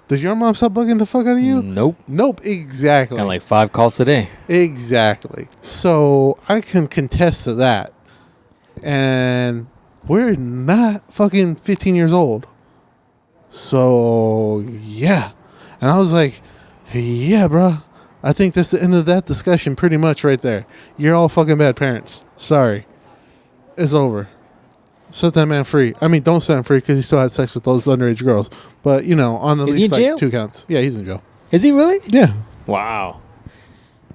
Does your mom stop bugging the fuck out of you? Nope. Exactly. Got like 5 calls today. Exactly. So I can contest to that. And we're not fucking 15 years old. So, yeah. And I was like, yeah, bro. I think that's the end of that discussion pretty much right there. You're all fucking bad parents. Sorry. It's over. Set that man free. I mean, don't set him free because he still had sex with those underage girls. But, you know, on at least like 2 counts. Yeah, he's in jail. Is he really? Yeah. Wow.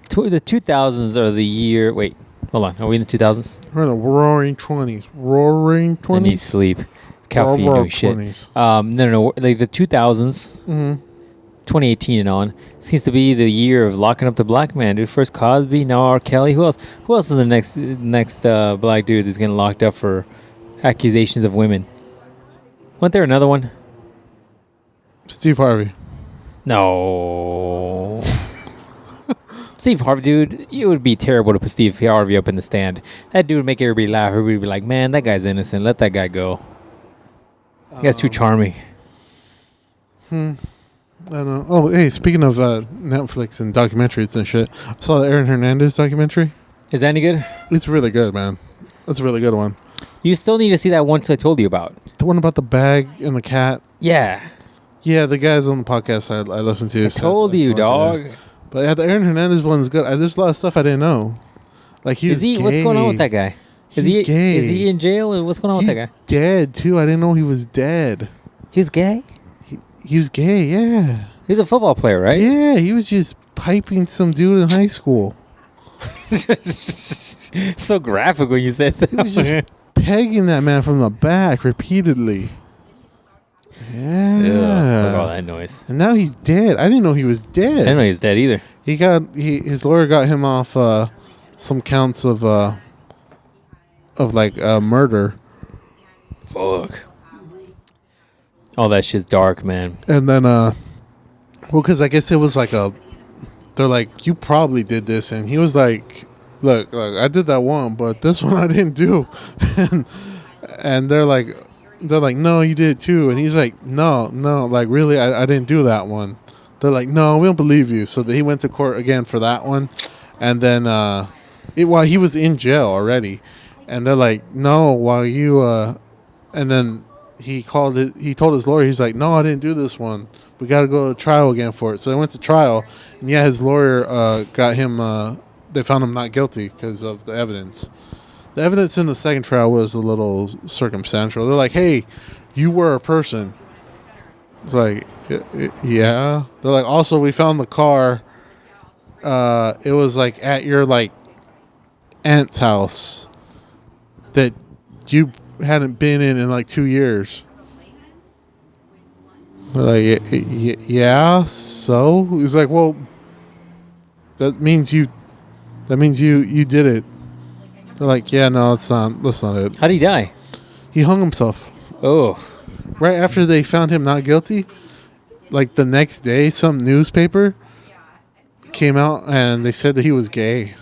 The 2000s are the year... Wait, hold on. Are we in the 2000s? We're in the roaring 20s. Roaring 20s? I need sleep. Caffeine doing shit. 20s. No. Like the 2000s, 2018 and on, seems to be the year of locking up the black man, dude. First Cosby, now R. Kelly. Who else? Who else is the next black dude that's getting locked up for accusations of women? Wasn't there another one? Steve Harvey. No. Steve Harvey, dude, it would be terrible to put Steve Harvey up in the stand. That dude would make everybody laugh. Everybody would be like, man, that guy's innocent. Let that guy go. That guy's too charming. I don't know. Oh, hey, speaking of Netflix and documentaries and shit, I saw the Aaron Hernandez documentary. Is that any good? It's really good, man. That's a really good one. You still need to see that one I told you about. The one about the bag and the cat? Yeah. Yeah, the guys on the podcast I listened to. I told you, dog. Yeah. But yeah, the Aaron Hernandez one is good. There's a lot of stuff I didn't know. Like he was gay. What's going on with that guy? Is he gay? Is he in jail? Or what's going on with that guy? He's dead too. I didn't know he was dead. He's gay? He was gay, yeah. He's a football player, right? Yeah, he was just piping some dude in high school. So graphic when you said that. He was just pegging that man from the back repeatedly. Yeah. Look at all that noise. And now he's dead. I didn't know he was I dead. didn't know he was dead either. His lawyer got him off some counts of murder. Fuck. All that shit's dark, man. And then because I guess it was like they're like, you probably did this, and he was like, look, I did that one, but this one I didn't do. and they're like, no, you did it too. And he's like, no, like really, I didn't do that one. They're like, no, we don't believe you. So he went to court again for that one. And then while he was in jail already, and they're like, no, while you and then he told his lawyer, he's like, no, I didn't do this one. We got to go to trial again for it. So they went to trial, and yeah, his lawyer got him. They found him not guilty because of the evidence. The evidence in the second trial was a little circumstantial. They're like, hey, you were a person. It's like, yeah. They're like, also, we found the car. It was like at your like aunt's house that you hadn't been in like 2 years. They're like, yeah. So he's like, well, that means you did it. They're like, yeah, no, that's not it. How'd he die? He hung himself. Oh. Right after they found him not guilty, like the next day, some newspaper came out and they said that he was gay.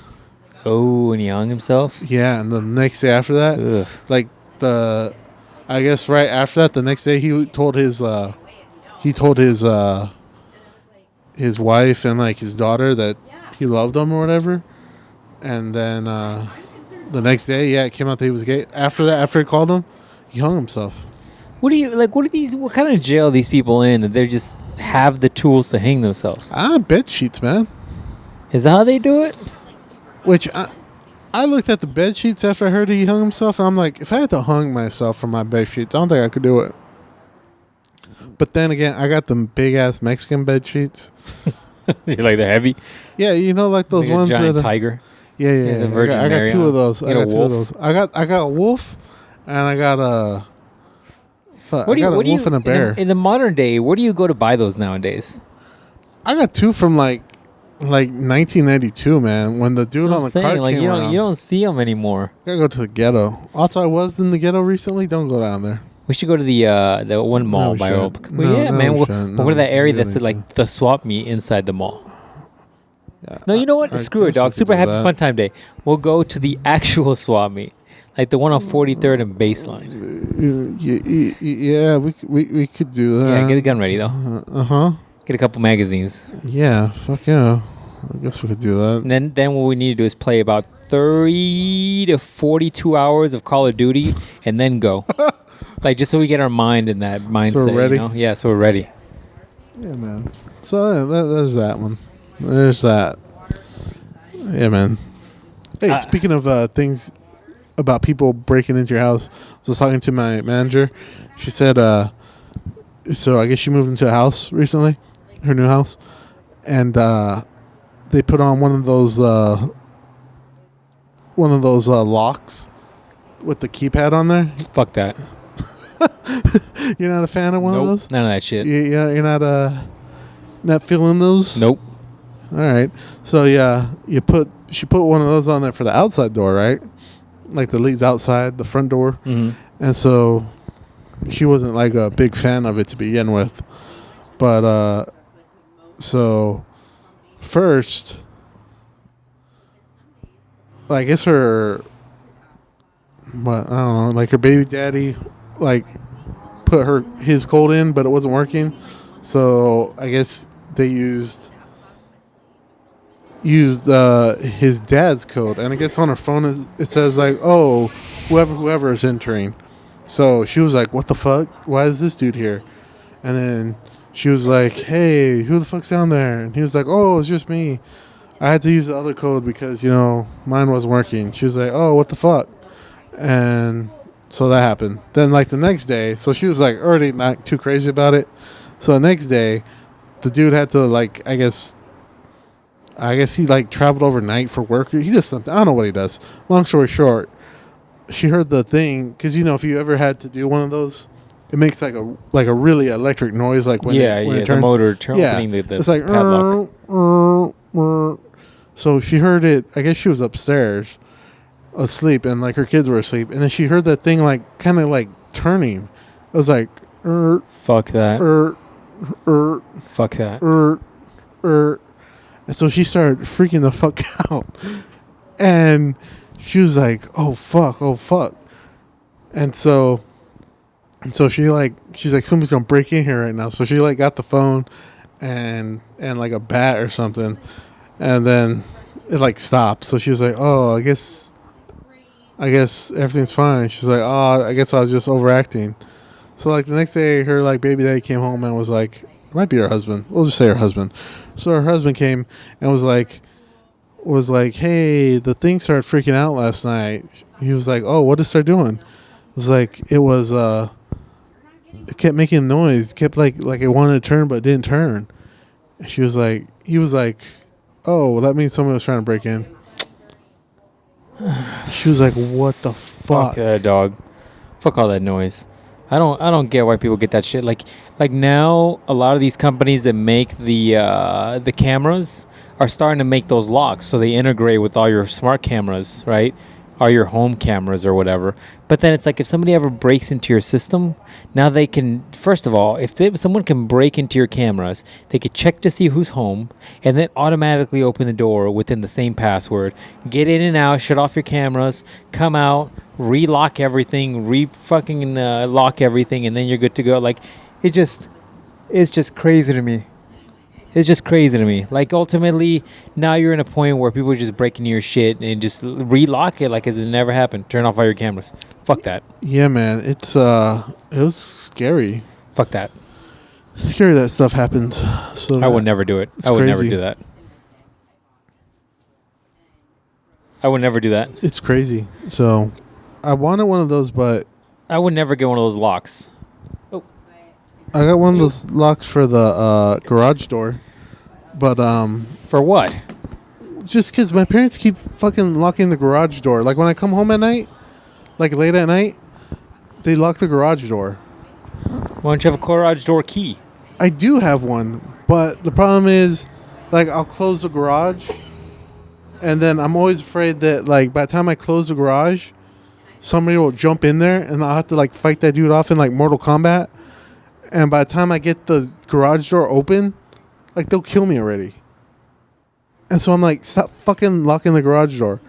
Oh, and he hung himself? Yeah, and the next day after that, Ugh. like I guess right after that, the next day he told his wife and like his daughter that he loved them or whatever. And then the next day, yeah, it came out that he was gay. After that, after he called him, he hung himself. What kind of jail are these people in that they just have the tools to hang themselves? Bed sheets, man. Is that how they do it? Which I looked at the bed sheets after I heard he hung himself, and I'm like, if I had to hung myself from my bed sheets, I don't think I could do it. But then again, I got them big ass Mexican bed sheets. You like the heavy? Yeah, you know, like those like ones a giant that tiger. Yeah. The Virgin I got two of those. I got two of those. I got a wolf, and I got a. I got a wolf and a bear. In the modern day, where do you go to buy those nowadays? I got two from like 1992, man. When the dude on the cart came around. You don't see them anymore. Gotta go to the ghetto. Also, I was in the ghetto recently. Don't go down there. We should go to the one mall by our. Man. We'll go to that area that's like the swap meet inside the mall. Yeah, No, you know what? Screw it, dog. Super happy fun time day. We'll go to the actual swap meet, like the one on 43rd and Baseline. Yeah, we could do that. Yeah, get a gun ready though. Get a couple magazines. Yeah, fuck yeah. I guess we could do that. And then what we need to do is play about 30 to 42 hours of Call of Duty, and then go. Like just so we get our mind in that mindset. So we're ready? You know? Yeah, so we're ready. Yeah, man. So there's that one. There's that. Yeah, man. Hey, speaking of things about people breaking into your house, I was talking to my manager. She said, so I guess she moved into a house recently, her new house, and they put on one of those locks with the keypad on there. Fuck that. You're not a fan of one of those? None of that shit. You're not feeling those? Nope. All right. So yeah, she put one of those on there for the outside door, right? Like the leads outside the front door. Mm-hmm. And so she wasn't like a big fan of it to begin with. But so first, I guess I don't know, like her baby daddy like put his code in, but it wasn't working. So I guess they used his dad's code, and I guess on her phone it says like, oh, whoever is entering. So she was like, what the fuck? Why is this dude here? And then she was like, hey, who the fuck's down there? And he was like, oh, it's just me. I had to use the other code because, mine wasn't working. She was like, oh, what the fuck? And so that happened. Then like the next day, so she was like already not too crazy about it. So the next day, the dude had to like, I guess, I guess he like traveled overnight for work. He does something. I don't know what he does. Long story short, she heard the thing because if you ever had to do one of those, it makes like a really electric noise, like when it turns. The motor opening the it's like padlock. So she heard it. I guess she was upstairs, asleep, and like her kids were asleep, and then she heard that thing like kind of like turning. It was like, fuck that, fuck that, and so she started freaking the fuck out, and she was like, oh fuck, and so she's like, somebody's gonna break in here right now. So she like got the phone and like a bat or something, and then it like stopped. So she was like, oh, I guess everything's fine. She's like, oh, I guess I was just overacting. So like the next day, her like baby daddy came home and was like, it might be her husband. We'll just say her husband. So her husband came and was like, hey, the thing started freaking out last night. He was like, oh, what did it start doing? It was like, it kept making noise. It kept like it wanted to turn but didn't turn. And he was like, oh, well, that means someone was trying to break in. She was like, what the fuck? Fuck that dog. Fuck all that noise. I don't get why people get that shit. Like now, a lot of these companies that make the cameras are starting to make those locks, so they integrate with all your smart cameras, right? All your home cameras or whatever. But then it's like if somebody ever breaks into your system, now they can. First of all, if someone can break into your cameras, they could check to see who's home, and then automatically open the door within the same password. Get in and out, shut off your cameras, come out, relock everything, lock everything, and then you're good to go. Like, it's just crazy to me. It's just crazy to me. Like, ultimately, now you're in a point where people are just breaking your shit and just relock it like as it never happened. Turn off all your cameras. Fuck that. Yeah, man. It was scary. Fuck that. Scary that stuff happens. So I would never do it. I would never do that. I would never do that. It's crazy. So I wanted one of those, but I would never get one of those locks. I got one of those locks for the garage door, but for what? Just because my parents keep fucking locking the garage door. Like when I come home at night, like late at night, they lock the garage door. Why don't you have a garage door key? I do have one, but the problem is, like, I'll close the garage, and then I'm always afraid that, like, by the time I close the garage, somebody will jump in there, and I'll have to, like, fight that dude off in, like, Mortal Kombat. And by the time I get the garage door open, like, they'll kill me already. And so I'm like, stop fucking locking the garage door.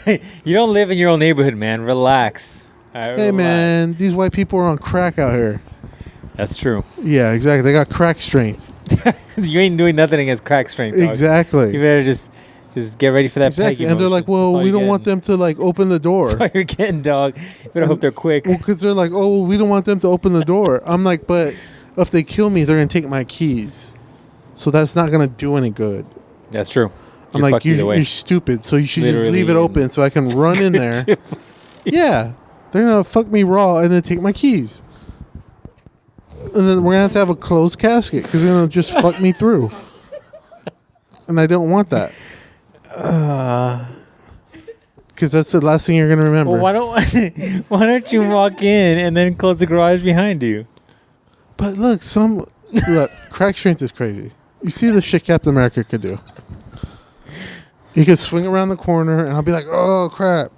You don't live in your own neighborhood, man. Relax. Hey, man, these white people are on crack out here. That's true. Yeah, exactly. They got crack strength. You ain't doing nothing against crack strength, dog. Exactly. You better just get ready for that. Exactly. And they're like, well, we don't want them to, like, open the door. That's all you're getting, dog. You better hope they're quick. Well, because they're like, oh, we don't want them to open the door. I'm like, but if they kill me, they're going to take my keys. So that's not going to do any good. That's true. I'm like, you're stupid. So you should just leave it open so I can run in there. Yeah. They're going to fuck me raw and then take my keys. And then we're going to have a closed casket because they're going to just fuck me through. And I don't want that. Because that's the last thing you're going to remember. Well, why don't you walk in and then close the garage behind you? But look, crack strength is crazy. You see the shit Captain America could do. He could swing around the corner and I'll be like, oh, crap.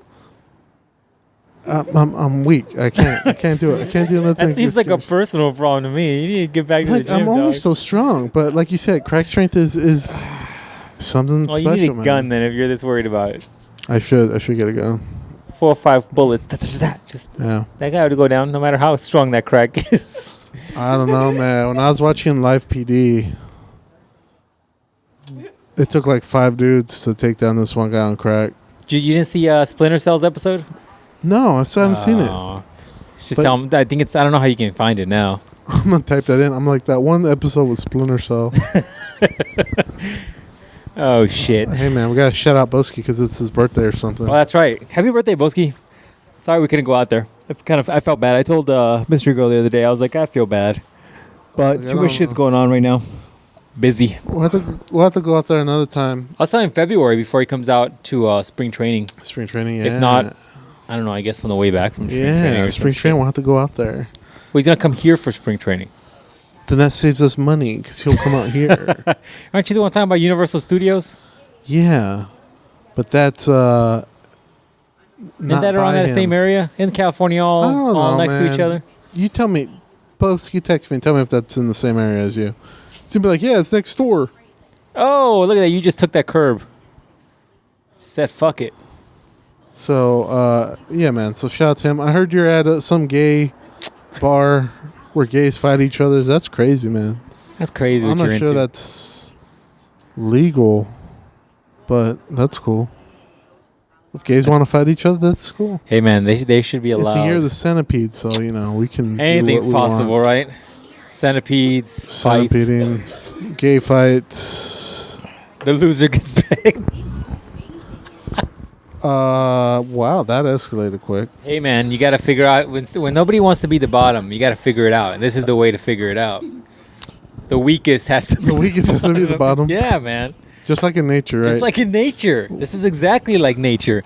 I'm weak. I can't do it. I can't do nothing. That seems like a personal problem to me. You need to get back to the gym, I'm always so strong. But like you said, crack strength is something special, you need a man. gun then if you're this worried about it. I should get a gun. 4 or 5 bullets. Just yeah. That guy would go down no matter how strong that crack is. I don't know, man. When I was watching Live PD, it took like 5 dudes to take down this one guy on crack. You didn't see Splinter Cell's episode? No, I still haven't seen it. Just tell him. I think it's. I don't know how you can find it now. I'm gonna type that in. I'm like, that one episode with Splinter Cell. Oh shit! Hey man, we gotta shout out Boski because it's his birthday or something. Oh, that's right. Happy birthday, Boski. Sorry we couldn't go out there. I felt bad. I told Mystery Girl the other day. I was like, I feel bad, but too much shit's going on right now. busy. We'll have to go out there another time. I'll tell him February before he comes out to spring training. Spring training, yeah. If not, I don't know. I guess on the way back from spring training. Yeah, spring training. We'll have to go out there. Well, he's gonna come here for spring training. Then that saves us money because he'll come out here. Aren't you the one talking about Universal Studios? Yeah, but that's not Isn't that around that same area in California, all next to each other? You tell me, post. You text me and tell me if that's in the same area as you. It's be like, yeah, it's next door. Oh, look at that! You just took that curb. Said fuck it. So, yeah, man. So shout out to him. I heard you're at some gay bar where gays fight each other. That's crazy, man. That's crazy. I'm not sure that's legal, but that's cool. If gays want to fight each other, that's cool. Hey, man, they should be allowed. It's the year of the centipede, so we can. Anything's possible, right? Centipedes, centipeding, fights. Gay fights. The loser gets paid. Wow, that escalated quick. Hey, man, you got to figure out when nobody wants to be the bottom. You got to figure it out, and this is the way to figure it out. The weakest has to. The weakest has to be the bottom. Yeah, man. Just like in nature, right? Just like in nature. This is exactly like nature.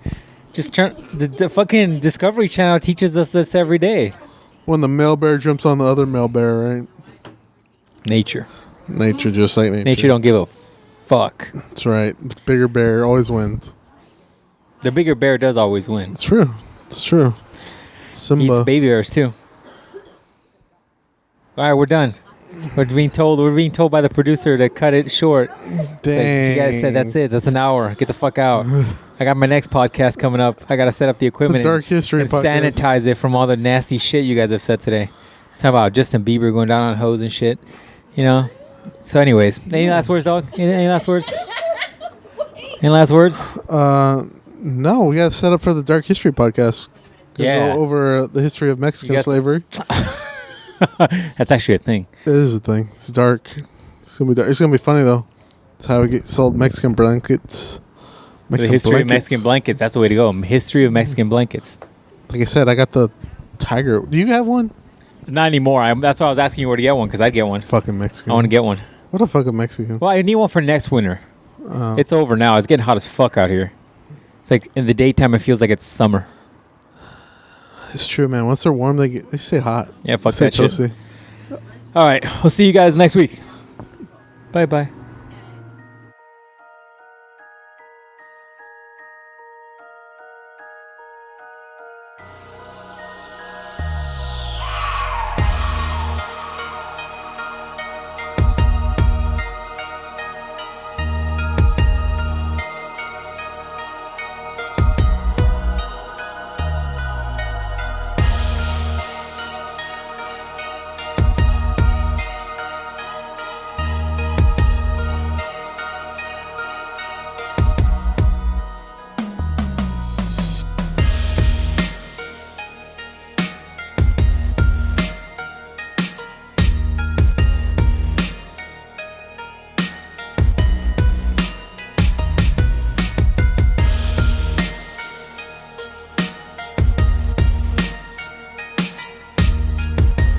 Just the fucking Discovery Channel teaches us this every day. When the male bear jumps on the other male bear, right? Nature. Nature, just like nature. Nature don't give a fuck. That's right. The bigger bear always wins. The bigger bear does always win. It's true. It's true. Simba eats baby bears too. All right, we're done. We're being told by the producer to cut it short. Dang. She guys said that's it. That's an hour. Get the fuck out. I got my next podcast coming up. I gotta set up the equipment. The Dark History and podcast. sanitize it from all the nasty shit you guys have said today. Talk about Justin Bieber going down on hoes and shit. So anyways, any last words, dog? Any last words? Any last words? No, we got set up for the Dark History podcast. Yeah. Go over the history of Mexican slavery. That's actually a thing. It is a thing. It's dark. It's gonna be dark. It's gonna be funny though. It's how we get sold Mexican blankets. The history of Mexican blankets. That's the way to go. History of Mexican blankets. Like I said, I got the tiger. Do you have one? Not anymore. That's why I was asking you where to get one, because I'd get one. Fucking Mexican. I want to get one. What a fucking Mexican. Well, I need one for next winter. It's over now. It's getting hot as fuck out here. It's like in the daytime, it feels like it's summer. It's true, man. Once they're warm, they stay hot. Yeah, fuck that shit. All right. We'll see you guys next week. Bye-bye.